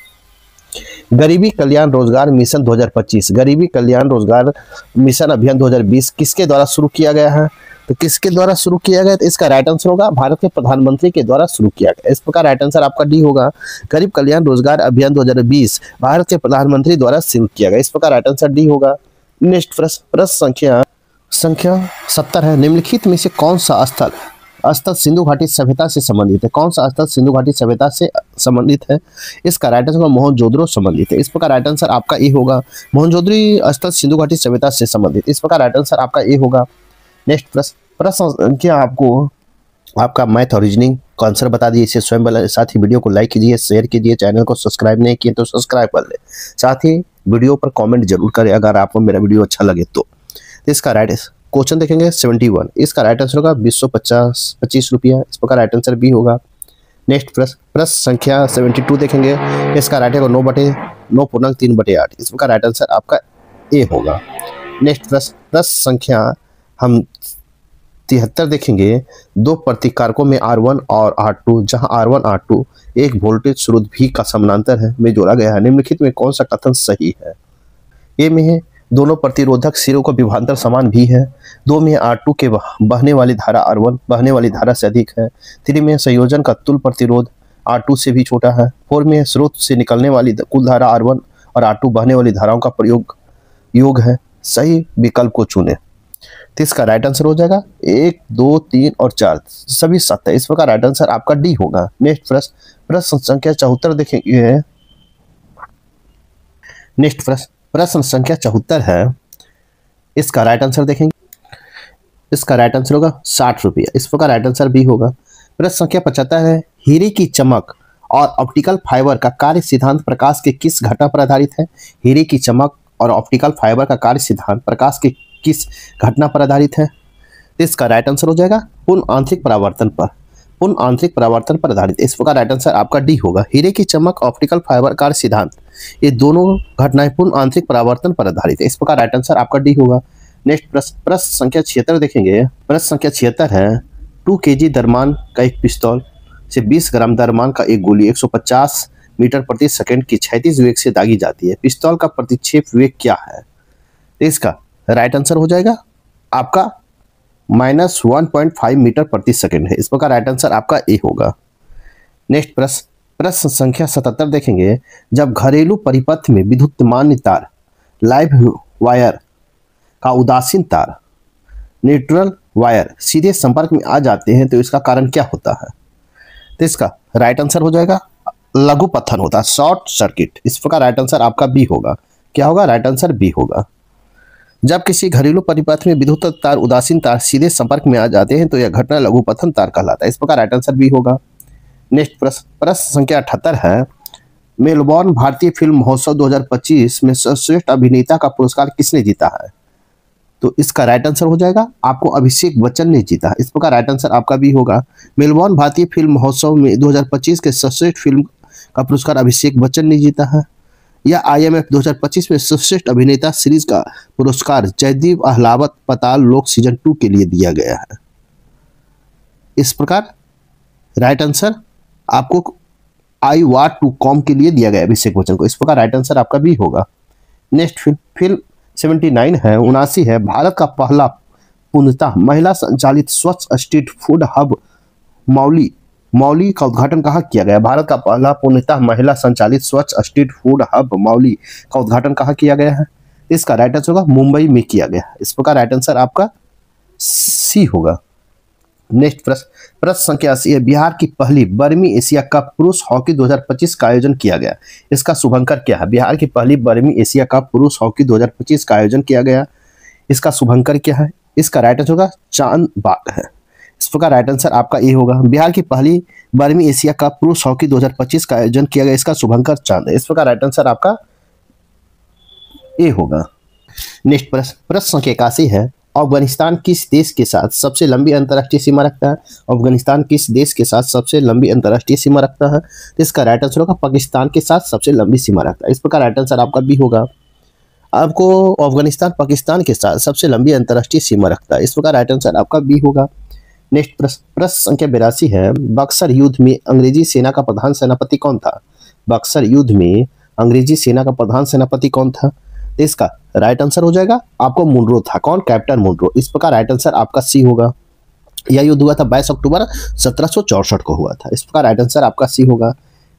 गरीबी कल्याण रोजगार मिशन 2025 गरीबी कल्याण रोजगार मिशन अभियान 2020 किसके द्वारा शुरू किया गया है? तो तो किसके द्वारा शुरू किया गया? तो इसका राइट आंसर होगा भारत के प्रधानमंत्री के द्वारा शुरू किया गया। इस प्रकार राइट आंसर आपका डी होगा। गरीब कल्याण रोजगार अभियान 2020 भारत के प्रधानमंत्री द्वारा शुरू किया गया। इस प्रकार राइट आंसर डी होगा। नेक्स्ट प्रश्न संख्या 70 है। निम्नलिखित में से कौन सा स्थल सिंधु घाटी सभ्यता से संबंधित है? कौन सा स्थल सिंधु घाटी सभ्यता से संबंधित है? इसका राइट आंसर मोहनजोदड़ो संबंधित है। इस प्रकार राइट आंसर आपका ए होगा। मोहनजोदड़ो स्थल सिंधु घाटी सभ्यता से संबंधित। इस प्रकार राइट आंसर आपका ए होगा। नेक्स्ट प्रश्न संख्या आपका मैथ और रीजनिंग का आंसर बता दिए। इसे स्वयं वाला, साथ ही वीडियो को लाइक कीजिए, शेयर कीजिए, चैनल को सब्सक्राइब नहीं किए तो सब्सक्राइब कर ले, साथ ही वीडियो पर कमेंट जरूर करें अगर आपको मेरा वीडियो अच्छा लगे तो। इसका राइट क्वेश्चन देखेंगे 71। इसका राइट आंसर होगा 225 रुपया। इस प्रकार राइट आंसर बी होगा। नेक्स्ट प्रश्न संख्या 72 देखेंगे। इसका राइट होगा 9/3/8। इस प्रकार राइट आंसर आपका ए होगा। नेक्स्ट प्रश्न संख्या हम 73 देखेंगे। दो प्रतिकारकों में R1 और R2, जहां R1 R2 एक वोल्टेज स्रोत भी का समानांतर है में जोड़ा गया है। निम्नलिखित में कौन सा कथन सही है? ए में है दोनों प्रतिरोधक सिरों का विभवांतर समान भी है। 2 में R2 के बहने वाली धारा R1 बहने वाली धारा से अधिक है। 3 में संयोजन का तुल्य प्रतिरोध R2 से भी छोटा है। 4 में स्रोत से निकलने वाली कुल धारा R1 और R2 बहने वाली धाराओं का योग है। सही विकल्प को चुने। तो इसका राइट आंसर हो जाएगा 1, 2, 3 और 4 सभी 7 है। इस प्रकार राइट आंसर आपका डी होगा। नेक्स्ट प्रश्न संख्या 74 देखेंगे। नेक्स्ट प्रश्न संख्या 74 है। इसका राइट आंसर देखेंगे। इसका राइट आंसर होगा 60 रुपया। इस प्रकार राइट आंसर बी होगा। प्रश्न संख्या 75 है। हीरे की चमक और ऑप्टिकल फाइबर का कार्य सिद्धांत प्रकाश के किस घटना पर आधारित है? हीरे की चमक और ऑप्टिकल फाइबर का कार्य सिद्धांत प्रकाश के किस घटना पर आधारित है? इसका राइट आंसर हो जाएगा पूर्ण आंतरिक परावर्तन पर आधारित। इस प्रकार राइट आंसर आपका डी होगा। हीरे की चमक, ऑप्टिकल फाइबर कार्य सिद्धांत, ये दोनों घटनाएं पूर्ण आंतरिक परावर्तन पर आधारित है। इस प्रकार राइट आंसर आपका डी होगा। नेक्स्ट प्रश्न संख्या 76 देखेंगे। प्रश्न संख्या 76 है। 2 kg द्रव्यमान का एक पिस्तौल से 20 ग्राम द्रव्यमान का एक गोली 150 मीटर प्रति सेकंड की क्षैतिज वेग से दागी जाती है। पिस्तौल का प्रतिक्षेप वेग क्या है? इसका राइट आंसर हो जाएगा आपका -1.5 मीटर प्रति सेकंड है। इस प्रकार राइट आंसर आपका ए होगा। नेक्स्ट प्रश्न संख्या 77 देखेंगे। जब घरेलू परिपथ में विद्युतमान्य तार, लाइव वायर का उदासीन तार, न्यूट्रल वायर सीधे संपर्क में आ जाते हैं तो इसका कारण क्या होता है? तो इसका राइट आंसर हो जाएगा लघु पतन होता है, शॉर्ट सर्किट। इस प्रकार राइट आंसर आपका बी होगा। क्या होगा? राइट आंसर बी होगा। जब किसी घरेलू परिपथ में विद्युत तार, उदासीन तार सीधे संपर्क में आ जाते हैं तो यह घटना लघु पतन तार कहलाता है। इस प्रकार राइट आंसर बी होगा। नेक्स्ट प्रश्न संख्या 78 है। मेलबॉर्न भारतीय फिल्म महोत्सव 2025 में सर्वश्रेष्ठ अभिनेता का पुरस्कार किसने जीता है? तो इसका राइट आंसर हो जाएगा आपको अभिषेक बच्चन ने जीता है। इस प्रकार राइट आंसर आपका भी होगा। मेलबॉर्न भारतीय फिल्म महोत्सव में 2025 के सर्वश्रेष्ठ फिल्म का पुरस्कार अभिषेक बच्चन ने जीता है। यह IMF 2025 में सर्वश्रेष्ठ अभिनेता सीरीज का पुरस्कार जयदीप अहलावत पाताल लोक सीजन 2 के लिए दिया गया है। इस प्रकार राइट आंसर आपको iWar2.com के लिए दिया गया अभिषेक बच्चन को। इस प्रकार राइट आंसर आपका भी होगा। नेक्स्ट फिल्म 79 है 79 है। भारत का पहला पूर्णतः महिला संचालित स्वच्छ स्ट्रीट फूड हब मौली का उद्घाटन कहाँ किया गया? भारत का पहला पूर्णतः महिला संचालित स्वच्छ स्ट्रीट फूड हब मौली का उद्घाटन कहाँ किया गया है? इसका राइट आंसर होगा मुंबई में किया गया। इस प्रकार राइट आंसर आपका सी होगा। नेक्स्ट प्रश्न संख्या 80 है। बिहार की पहली बर्मी एशिया कप पुरुष हॉकी 2025 का आयोजन किया गया। इसका शुभंकर क्या है? बिहार की पहली बर्मी एशिया कप पुरुष हॉकी 2025 का आयोजन किया गया। इसका शुभंकर क्या है? इसका राइट आंसर होगा चांद बाग है। इस प्रकार राइट आंसर आपका ए होगा। बिहार की पहली बर्मी एशिया कप पुरुष हॉकी 2025 का आयोजन किया गया। इसका शुभंकर चांद है। इस प्रकार राइट आंसर आपका ए होगा। नेक्स्ट प्रश्न संख्या 81 है। अफगानिस्तान किस देश के साथ सबसे लंबी अंतर्राष्ट्रीय सीमा रखता है? अफगानिस्तान किस देश के साथ सबसे लंबी अंतर्राष्ट्रीय सीमा रखता है? तो इसका राइट आंसर होगा पाकिस्तान के साथ सबसे लंबी सीमा रखता है। इस प्रकार राइट आंसर आपका भी होगा। आपको अफगानिस्तान पाकिस्तान के साथ सबसे लंबी अंतर्राष्ट्रीय सीमा रखता है। इस प्रकार राइट आंसर आपका भी होगा। नेक्स्ट प्रश्न संख्या 82 है। बक्सर युद्ध में अंग्रेजी सेना का प्रधान सेनापति कौन था? बक्सर युद्ध में अंग्रेजी सेना का प्रधान सेनापति कौन था? तो इसका राइट आंसर हो जाएगा आपको मुनरो था। कौन? Captain Munro. इस प्रकार राइट आंसर आपका सी होगा। यह युद्ध हुआ था 22 अक्टूबर 1764 को हुआ था। इस प्रकार राइट आंसर आपका सी होगा।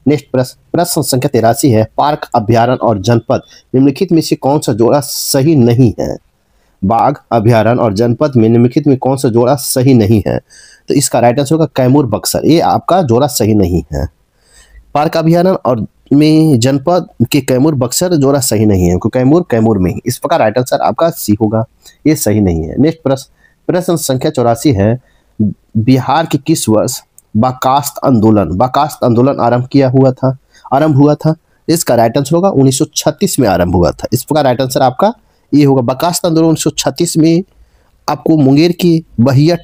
नेक्स्ट प्रश्न संख्या 83 है, पार्क, अभ्यारण्य और जनपद निम्नलिखित में से कौन सा जोड़ा सही नहीं है? बाघ, अभ्यारण्य और जनपद में निम्नलिखित में कौन सा जोड़ा सही नहीं है? तो इसका राइट आंसर होगा कैमूर बक्सर, ये आपका जोड़ा सही नहीं है। पार्क, अभ्यारण्य और में जनपद के कैमूर बक्सर जोड़ा सही नहीं है, क्योंकि कैमूर में ही। इस प्रकार राइट आंसर आपका सी होगा, ये सही नहीं है। नेक्स्ट प्रश्न संख्या 84 है, बिहार के किस वर्ष बर्खास्त आंदोलन आरंभ हुआ था? इसका राइट आंसर होगा 1936 में आरंभ हुआ था। इस प्रकार राइट आंसर आपका ये होगा। बर्खास्त आंदोलन 1936 में आपको मुंगेर की बहरिया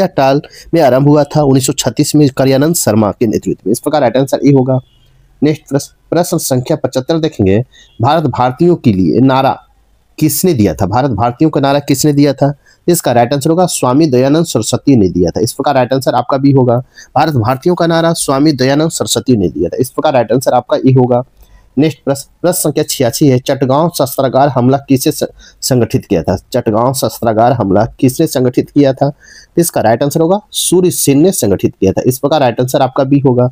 टाल में आरंभ हुआ था 1936 में करयानंद शर्मा के नेतृत्व में। इस प्रकार राइट आंसर ये होगा। नेक्स्ट प्रश्न संख्या 75 देखेंगे, भारत भारतीयों के लिए नारा किसने दिया था? भारत भारतीयों का नारा किसने दिया था? इसका राइट आंसर होगा स्वामी दयानंद सरस्वती ने दिया था। इस प्रकार राइट आंसर आपका भी होगा। भारत भारतीयों का नारा स्वामी दयानंद सरस्वती ने दिया था। इस प्रकार राइट आंसर आपका ये होगा। नेक्स्ट प्रश्न संख्या 86 है, चटगांव शस्त्रागार हमला किसे संगठित किया था? चटगांव शस्त्रागार हमला किसने संगठित किया था? इसका राइट आंसर होगा सूर्य सेन ने संगठित किया था। इस प्रकार राइट आंसर आपका भी होगा।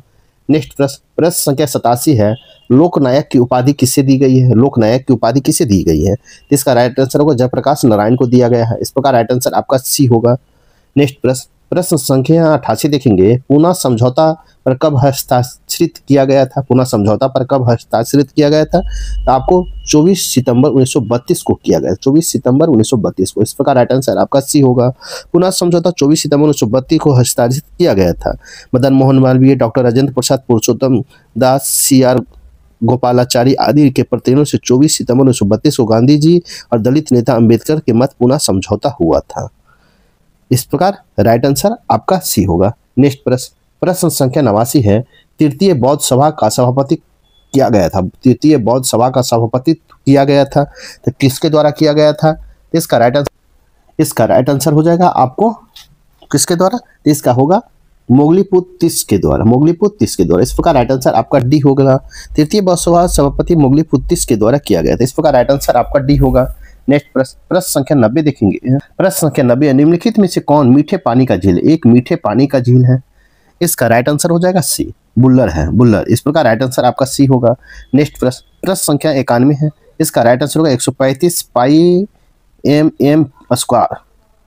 नेक्स्ट प्रश्न संख्या 87 है, लोकनायक की उपाधि किससे दी गई है? लोकनायक की उपाधि किसे दी गई है? इसका राइट आंसर होगा जयप्रकाश नारायण को दिया गया है। इस प्रकार राइट आंसर आपका सी होगा। नेक्स्ट प्रश्न संख्या 88 देखेंगे, पूना समझौता पर कब हस्ताक्षरित किया गया था? पूना समझौता पर कब हस्ताक्षरित किया गया था? तो आपको 24 सितंबर 1932 को किया गया, 24 सितंबर 1932 को। इस प्रकार राइट आंसर आपका सी होगा। पूना समझौता 24 सितंबर 1932 को हस्ताक्षरित किया गया था। मदन मोहन मालवीय, डॉक्टर राजेंद्र प्रसाद, पुरुषोत्तम दास, CR गोपालाचारी आदि के प्रतिनिधियों से 24 सितंबर 1932 को गांधी जी और दलित नेता अंबेडकर के मत पूना समझौता हुआ था। इस प्रकार राइट आंसर आपका सी होगा। नेक्स्ट प्रश्न संख्या 89 है, तृतीय बौद्ध सभा का सभापति किया गया था? तृतीय बौद्ध सभा का सभापति किया गया था, तो किसके द्वारा किया गया था? इसका राइट आंसर हो जाएगा आपको किसके द्वारा? इसका होगा मोगलीपुत्तिस के द्वारा। इस प्रकार राइट आंसर आपका डी होगा। तृतीय बौद्ध सभा सभापति मोगलीपुत्तिस के द्वारा किया गया था। इस प्रकार राइट आंसर आपका डी होगा। नेक्स्ट प्रश्न संख्या 90 देखेंगे। प्रश्न संख्या 90, निम्नलिखित में से कौन मीठे पानी का झील? एक मीठे पानी का झील है। इसका राइट आंसर हो जाएगा सी, बुल्लर। इस प्रकार राइट आंसर आपका सी होगा। नेक्स्ट प्रश्न संख्या 91 है। इसका राइट आंसर होगा 135 पाई mm²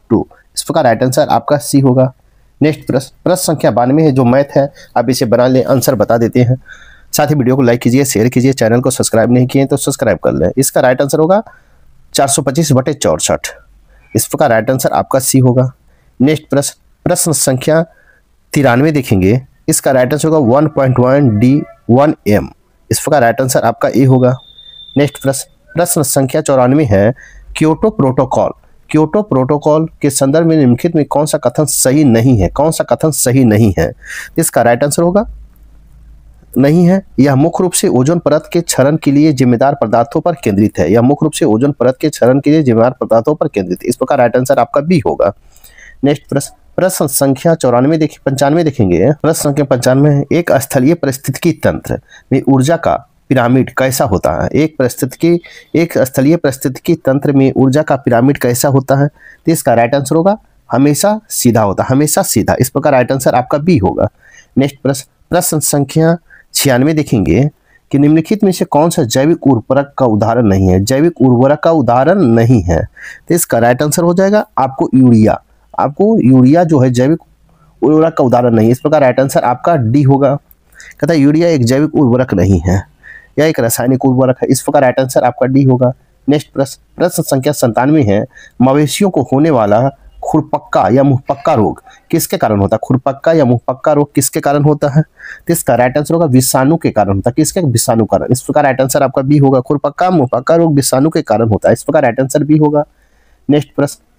2। इस प्रकार राइट आंसर आपका सी होगा। नेक्स्ट प्रश्न संख्या 92 है, जो मैथ है आप इसे बना लें, आंसर बता देते हैं। साथ ही वीडियो को लाइक कीजिए, शेयर कीजिए, चैनल को सब्सक्राइब नहीं किए तो सब्सक्राइब कर लें। इसका राइट आंसर होगा 425/64। इस प्रकार राइट आंसर आपका सी होगा। नेक्स्ट प्रश्न संख्या 93 देखेंगे। इसका राइट आंसर होगा 1.1D1m। इस प्रकार राइट आंसर आपका ए होगा। नेक्स्ट प्रश्न संख्या 94 है, क्योटो प्रोटोकॉल के संदर्भ में निम्नलिखित में कौन सा कथन सही नहीं है? इसका राइट आंसर होगा नहीं है। यह मुख्य रूप से ओजोन परत के क्षरण के लिए जिम्मेदार पदार्थों पर केंद्रित है। इस प्रकार राइट आंसर आपका बी होगा। नेक्स्ट प्रश्न संख्या 95 देखेंगे। प्रश्न संख्या 95, एक स्थलीय पारिस्थितिकी तंत्र में ऊर्जा का पिरामिड कैसा होता है? एक स्थलीय पारिस्थितिकी तंत्र में ऊर्जा का पिरामिड कैसा होता है? तो इसका राइट आंसर होगा हमेशा सीधा। इस प्रकार राइट आंसर आपका बी होगा। नेक्स्ट प्रश्न संख्या 96 देखेंगे कि निम्नलिखित में से कौन सा जैविक उर्वरक का उदाहरण नहीं है? तो इसका राइट आंसर हो जाएगा आपको यूरिया जो है जैविक उर्वरक का उदाहरण नहीं है। इस प्रकार राइट आंसर आपका डी होगा। कहता है यूरिया एक जैविक उर्वरक नहीं है, यह एक रासायनिक उर्वरक है। इस प्रकार राइट आंसर आपका डी होगा। नेक्स्ट प्रश्न संख्या 97 है, मवेशियों को होने वाला खुरपक्का या मुंहपक्का रोग किसके कारण होता है? खुरपक्का या मुंहपक्का रोग किसके कारण होता है? तो इसका राइट आंसर होगा विषाणु के कारण होता है। किसके? विषाणु कारण। इस प्रकार राइट आंसर आपका बी होगा। खुरपक्का मुंहपक्का रोग विषाणु के कारण होता है। इस प्रकार राइट आंसर बी होगा। नेक्स्ट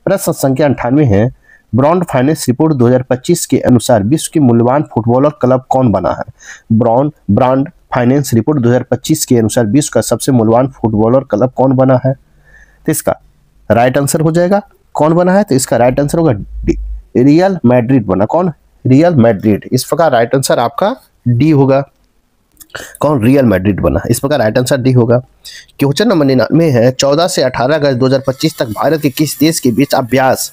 प्रश्न संख्या 98 है, ब्रॉन्ड फाइनेंस रिपोर्ट 2025 के अनुसार विश्व के मूल्यवान फुटबॉलर क्लब कौन बना है? ब्रॉन्ड फाइनेंस रिपोर्ट 2025 के अनुसार विश्व का सबसे मूल्यवान फुटबॉलर क्लब कौन बना है? तो इसका राइट आंसर हो जाएगा कौन बना है? तो इसका राइट आंसर होगा रियल मैड्रिड बना। कौन? Real Madrid. इस प्रकार राइट आंसर आपका डी होगा। कौन? रियल मैड्रिड बना। इस प्रकार राइट आंसर डी होगा। क्वेश्चन नंबर 99 है, 14 से 18 अगस्त 2025 तक भारत के किस देश के बीच अभ्यास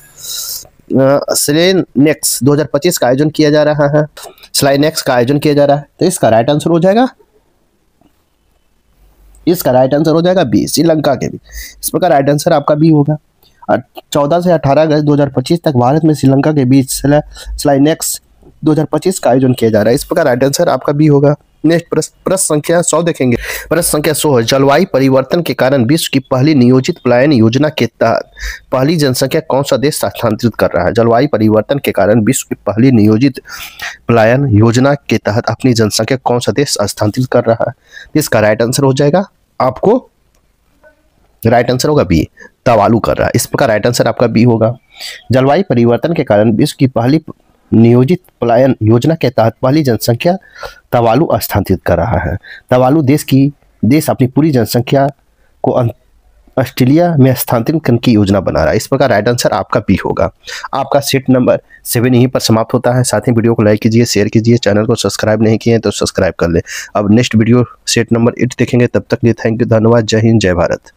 स्लाइनेक्स 2025 का आयोजन किया जा रहा है, स्लाइनेक्स का आयोजन किया जा रहा है। तो इसका राइट आंसर हो जाएगा, इसका राइट आंसर हो जाएगा बी, श्रीलंका के भी। इस प्रकार राइट आंसर आपका बी होगा। 14 से 18 अगस्त 2025 तक भारत में श्रीलंका के बीच स्लाइनेक्स 2025 का आयोजन किया जा रहा है। इस प्रकार राइट आंसर आपका बी होगा। नेक्स्ट प्रश्न संख्या 100 देखेंगे। प्रश्न संख्या 100 है, जलवायु परिवर्तन के कारण विश्व की पहली नियोजित पलायन योजना के तहत पहली जनसंख्या कौन सा देश स्थानांतरित कर रहा है? जलवायु परिवर्तन के कारण विश्व की पहली नियोजित पलायन योजना के तहत अपनी जनसंख्या कौन सा देश स्थानांतरित कर रहा है? इसका राइट आंसर हो जाएगा, आपको राइट आंसर होगा बी, तवालु कर रहा है। इस प्रकार राइट आंसर आपका बी होगा। जलवायु परिवर्तन के कारण विश्व की पहली नियोजित पलायन योजना के तहत पहली जनसंख्या तवालु स्थानांतरित कर रहा है। तवालु देश अपनी पूरी जनसंख्या को ऑस्ट्रेलिया में स्थानांतरित करने की योजना बना रहा है। इस प्रकार राइट आंसर आपका बी होगा। आपका सेट नंबर 7 यहीं पर समाप्त होता है। साथ ही वीडियो को लाइक कीजिए, शेयर कीजिए, चैनल को सब्सक्राइब नहीं किए तो सब्सक्राइब कर ले। अब नेक्स्ट वीडियो सेट नंबर 8 देखेंगे। तब तक के लिए थैंक यू, धन्यवाद, जय हिंद, जय भारत।